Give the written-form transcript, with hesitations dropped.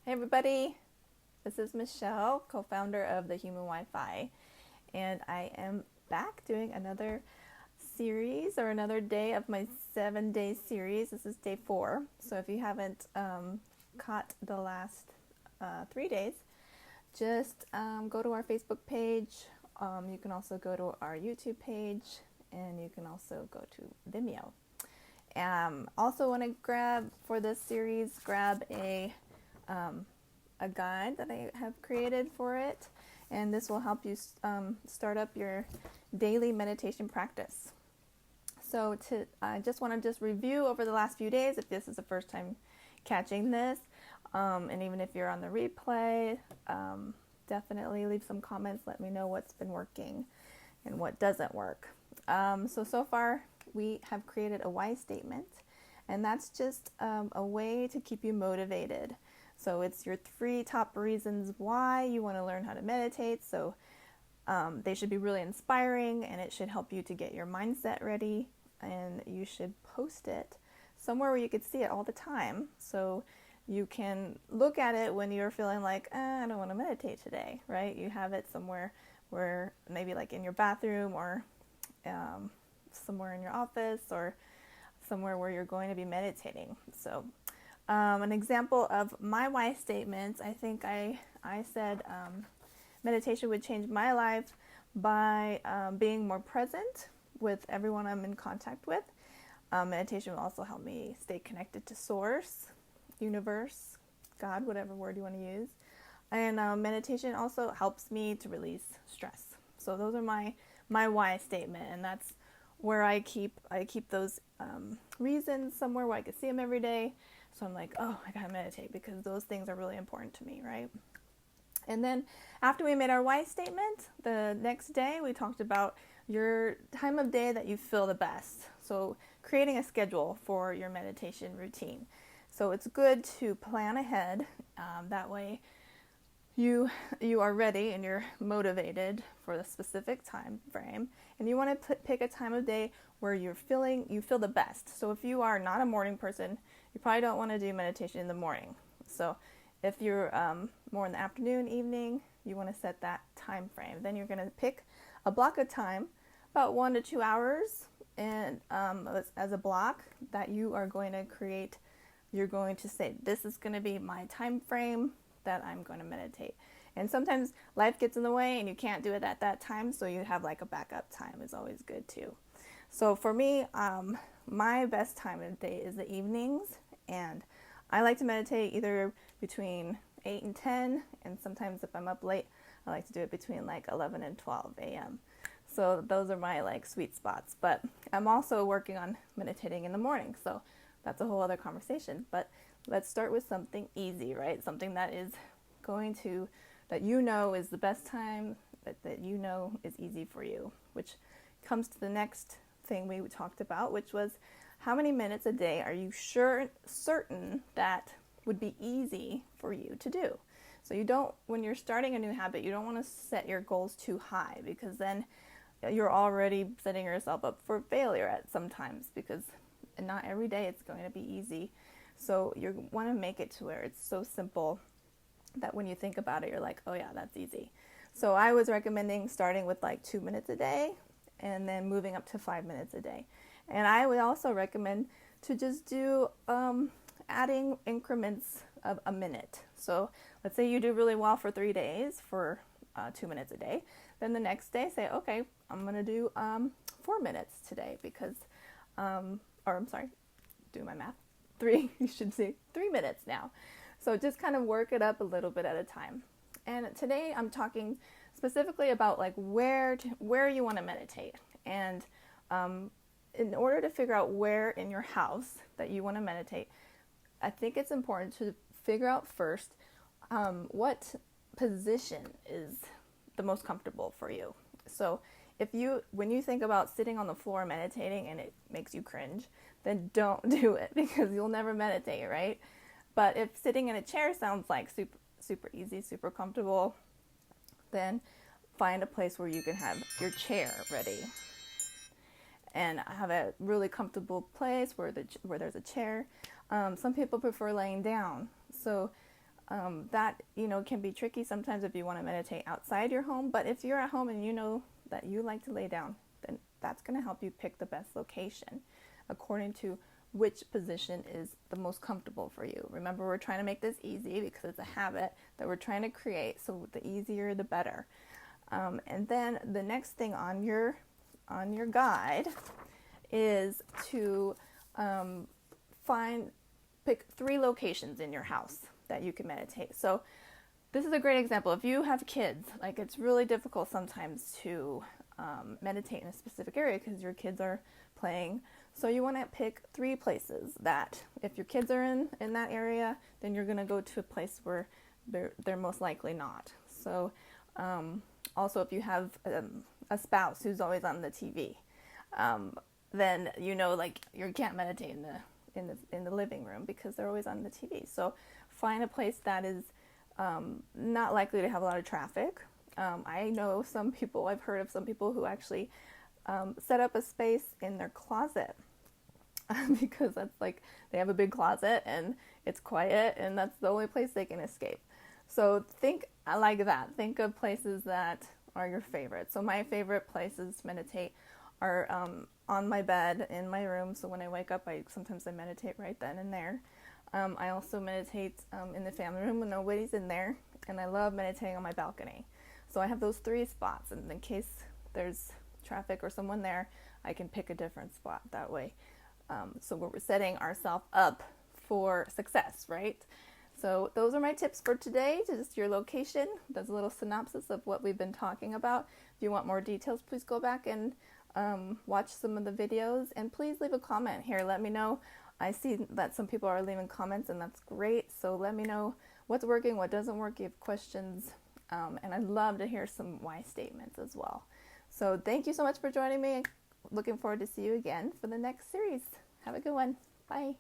Hey everybody, this is Michelle, co-founder of the Human Wi-Fi, and I am back doing another series or another day of my 7-day series. This is day 4, so if you haven't caught the last 3 days, just go to our Facebook page. You can also go to our YouTube page, and you can also go to Vimeo. Also want to grab for this series, grab a guide that I have created for it, and this will help you start up your daily meditation practice. So I just want to review over the last few days, if this is the first time catching this, and even if you're on the replay, definitely leave some comments, let me know what's been working and what doesn't work. So far we have created a why statement, and that's just a way to keep you motivated. So it's your 3 top reasons why you want to learn how to meditate. So they should be really inspiring, and it should help you to get your mindset ready, and you should post it somewhere where you could see it all the time, so you can look at it when you're feeling like, I don't want to meditate today, right? You have it somewhere where maybe like in your bathroom, or somewhere in your office, or somewhere where you're going to be meditating. So an example of my why statements, I think I said meditation would change my life by being more present with everyone I'm in contact with. Meditation will also help me stay connected to source, universe, God, whatever word you want to use. And meditation also helps me to release stress. So those are my why statement, and that's where I keep those reasons somewhere where I can see them every day. So I'm like, oh, I gotta meditate because those things are really important to me, right? And then after we made our why statement, the next day we talked about your time of day that you feel the best. So creating a schedule for your meditation routine. So it's good to plan ahead. That way you are ready and you're motivated for the specific time frame, and you want to pick a time of day where you feel the best. So if you are not a morning person, you probably don't want to do meditation in the morning. So if you're more in the afternoon, evening, you want to set that time frame. Then you're going to pick a block of time, about 1 to 2 hours, and as a block that you are going to create. You're going to say, this is going to be my time frame that I'm going to meditate. And sometimes life gets in the way and you can't do it at that time, so you have like a backup time is always good too. So for me, my best time of day is the evenings, and I like to meditate either between 8 and 10, and sometimes if I'm up late, I like to do it between like 11 and 12 a.m. So those are my like sweet spots. But I'm also working on meditating in the morning, so that's a whole other conversation. But let's start with something easy, right? Something that is that you know is the best time, that you know is easy for you, which comes to the next thing we talked about, which was how many minutes a day are you certain that would be easy for you to do. So when you're starting a new habit, you don't want to set your goals too high, because then you're already setting yourself up for failure at sometimes, because not every day it's going to be easy. So you want to make it to where it's so simple that when you think about it, you're like, oh yeah, that's easy. So I was recommending starting with like 2 minutes a day and then moving up to 5 minutes a day. And I would also recommend to just do adding increments of a minute. So let's say you do really well for 3 days for 2 minutes a day. Then the next day say, okay, I'm going to do 4 minutes today because, do my math. You should say 3 minutes now. So just kind of work it up a little bit at a time. And today I'm talking specifically about like where you want to meditate. And in order to figure out where in your house that you want to meditate, I think it's important to figure out first what position is the most comfortable for you. So when you think about sitting on the floor meditating and it makes you cringe, then don't do it, because you'll never meditate, right? But if sitting in a chair sounds like super, super easy, super comfortable, then find a place where you can have your chair ready and have a really comfortable place where there's a chair. Some people prefer laying down. So that, can be tricky sometimes if you want to meditate outside your home. But if you're at home and you know that you like to lay down, then that's going to help you pick the best location according to which position is the most comfortable for you. Remember, we're trying to make this easy because it's a habit that we're trying to create, so the easier the better. And then the next thing on your guide is to pick 3 locations in your house that you can meditate. So this is a great example. If you have kids, like, it's really difficult sometimes to meditate in a specific area because your kids are playing. So you want to pick 3 places that if your kids are in that area, then you're going to go to a place where they're most likely not. So also, if you have a spouse who's always on the TV, then like you can't meditate in the living room because they're always on the TV. So find a place that is not likely to have a lot of traffic. I know I've heard of some people who actually set up a space in their closet because that's like, they have a big closet and it's quiet and that's the only place they can escape. So think like that. Think of places that are your favorite. So my favorite places to meditate are on my bed in my room. So when I wake up, sometimes I meditate right then and there. I also meditate in the family room when nobody's in there, and I love meditating on my balcony. So I have those 3 spots, and in case there's traffic or someone there, I can pick a different spot that way. So we're setting ourselves up for success, right? So those are my tips for today. Just your location. That's a little synopsis of what we've been talking about. If you want more details, please go back and watch some of the videos, and please leave a comment here. Let me know. I see that some people are leaving comments, and that's great. So let me know what's working, what doesn't work. If you have questions, and I'd love to hear some why statements as well. So thank you so much for joining me. Looking forward to see you again for the next series. Have a good one. Bye.